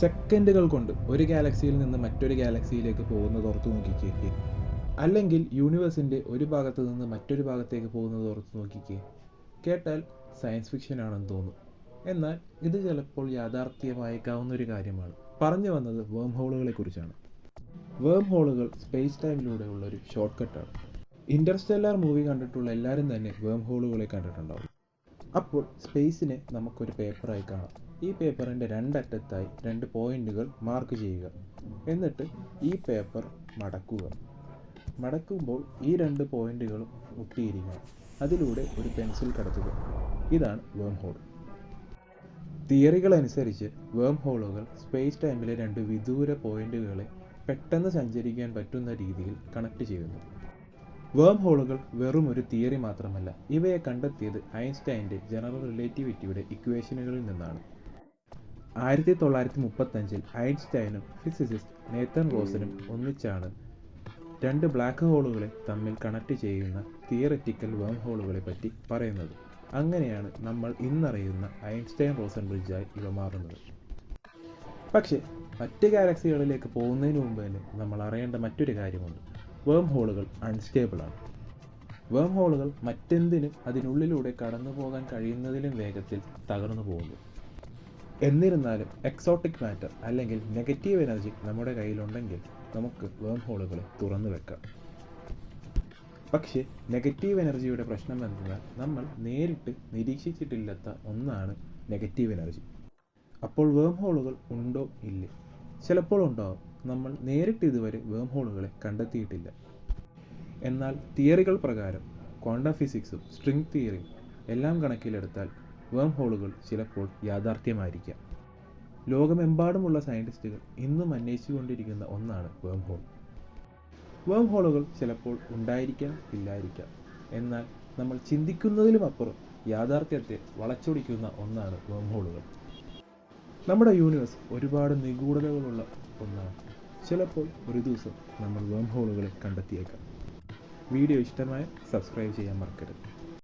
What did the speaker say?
സെക്കൻഡുകൾ കൊണ്ട് ഒരു ഗാലക്സിയിൽ നിന്ന് മറ്റൊരു ഗാലക്സിയിലേക്ക് പോകുന്നത് ഓർത്ത് നോക്കിക്കേ. അല്ലെങ്കിൽ യൂണിവേഴ്സിൻ്റെ ഒരു ഭാഗത്ത് നിന്ന് മറ്റൊരു ഭാഗത്തേക്ക് പോകുന്നത് ഓർത്ത് നോക്കിക്കേ. കേട്ടാൽ സയൻസ് ഫിക്ഷൻ ആണെന്ന് തോന്നും. എന്നാൽ ഇത് ചിലപ്പോൾ യാഥാർത്ഥ്യമായേക്കാവുന്ന ഒരു കാര്യമാണ്. പറഞ്ഞു വന്നത് വേം ഹോളുകളെ കുറിച്ചാണ്. വേം ഹോളുകൾ സ്പേസ് ടൈമിലൂടെയുള്ള ഒരു ഷോർട്ട് കട്ടാണ്. ഇൻ്റർസ്റ്റെല്ലാർ മൂവി കണ്ടിട്ടുള്ള എല്ലാവരും തന്നെ വേം ഹോളുകളെ കണ്ടിട്ടുണ്ടാവും. അപ്പോൾ സ്പേസിനെ നമുക്കൊരു പേപ്പറായി കാണാം. ഈ പേപ്പറിൻ്റെ രണ്ടറ്റത്തായി 2 പോയിന്റുകൾ മാർക്ക് ചെയ്യുക. എന്നിട്ട് ഈ പേപ്പർ മടക്കുമ്പോൾ ഈ 2 പോയിന്റുകളും ഒട്ടിയിരിക്കണം. അതിലൂടെ ഒരു പെൻസിൽ കടത്തുക. ഇതാണ് വേം ഹോൾ. തിയറികൾ അനുസരിച്ച് വേം ഹോളുകൾ സ്പേസ് ടൈമിലെ 2 വിദൂര പോയിന്റുകളെ പെട്ടെന്ന് സഞ്ചരിക്കാൻ പറ്റുന്ന രീതിയിൽ കണക്ട് ചെയ്യുന്നു. വേം ഹോളുകൾ വെറും ഒരു തിയറി മാത്രമല്ല, ഇവയെ കണ്ടെത്തിയത് ഐൻസ്റ്റൈൻ്റെ ജനറൽ റിലേറ്റിവിറ്റിയുടെ ഇക്വേഷനുകളിൽ നിന്നാണ്. 1935 ഐൻസ്റ്റൈനും ഫിസിസിസ്റ്റ് നേതൻ റോസനും ഒന്നിച്ചാണ് 2 ബ്ലാക്ക് ഹോളുകളെ തമ്മിൽ കണക്ട് ചെയ്യുന്ന തിയററ്റിക്കൽ വേം ഹോളുകളെ പറ്റി പറയുന്നത്. അങ്ങനെയാണ് നമ്മൾ ഇന്നറിയുന്ന ഐൻസ്റ്റൈൻ റോസൻ ബ്രിഡ്ജായി ഇവ മാറുന്നത്. പക്ഷേ മറ്റ് ഗാലക്സികളിലേക്ക് പോകുന്നതിന് മുമ്പ് തന്നെ നമ്മൾ അറിയേണ്ട മറ്റൊരു കാര്യമുണ്ട്. വേം ഹോളുകൾ അൺസ്റ്റേബിളാണ്. വേം ഹോളുകൾ മറ്റെന്തിനും അതിനുള്ളിലൂടെ കടന്നു പോകാൻ കഴിയുന്നതിലും വേഗത്തിൽ തകർന്നു പോകുന്നു. എന്നിരുന്നാലും എക്സോട്ടിക് മാറ്റർ അല്ലെങ്കിൽ നെഗറ്റീവ് എനർജി നമ്മുടെ കയ്യിലുണ്ടെങ്കിൽ നമുക്ക് വേം ഹോളുകളെ തുറന്നു വെക്കാം. പക്ഷേ നെഗറ്റീവ് എനർജിയുടെ പ്രശ്നം എന്തെന്നാൽ നമ്മൾ നേരിട്ട് നിരീക്ഷിച്ചിട്ടില്ലാത്ത ഒന്നാണ് നെഗറ്റീവ് എനർജി. അപ്പോൾ വേം ഹോളുകൾ ഉണ്ടോ ഇല്ലേ? ചിലപ്പോൾ ഉണ്ടാവും. നമ്മൾ നേരിട്ട് ഇതുവരെ വേം ഹോളുകളെ കണ്ടെത്തിയിട്ടില്ല. എന്നാൽ തിയറികൾ പ്രകാരം ക്വാണ്ടം ഫിസിക്സും സ്ട്രിംഗ് തിയറിയും എല്ലാം കണക്കിലെടുത്താൽ വേം ഹോളുകൾ ചിലപ്പോൾ യാഥാർത്ഥ്യമായിരിക്കാം. ലോകമെമ്പാടുമുള്ള സയൻറ്റിസ്റ്റുകൾ ഇന്നും അന്വേഷിച്ചുകൊണ്ടിരിക്കുന്ന ഒന്നാണ് വേം ഹോൾ. വേം ഹോളുകൾ ചിലപ്പോൾ ഉണ്ടായിരിക്കാം, ഇല്ലായിരിക്കാം. എന്നാൽ നമ്മൾ ചിന്തിക്കുന്നതിലും അപ്പുറം യാഥാർത്ഥ്യത്തെ വളച്ചൊടിക്കുന്ന ഒന്നാണ് വേം ഹോളുകൾ. നമ്മുടെ യൂണിവേഴ്സ് ഒരുപാട് നിഗൂഢതകളുള്ള ഒന്നാണ്. ചിലപ്പോൾ ഒരു ദിവസം നമ്മൾ വേം ഹോളുകളെ കണ്ടെത്തിയേക്കാം. വീഡിയോ ഇഷ്ടമായ സബ്സ്ക്രൈബ് ചെയ്യാൻ മറക്കരുത്.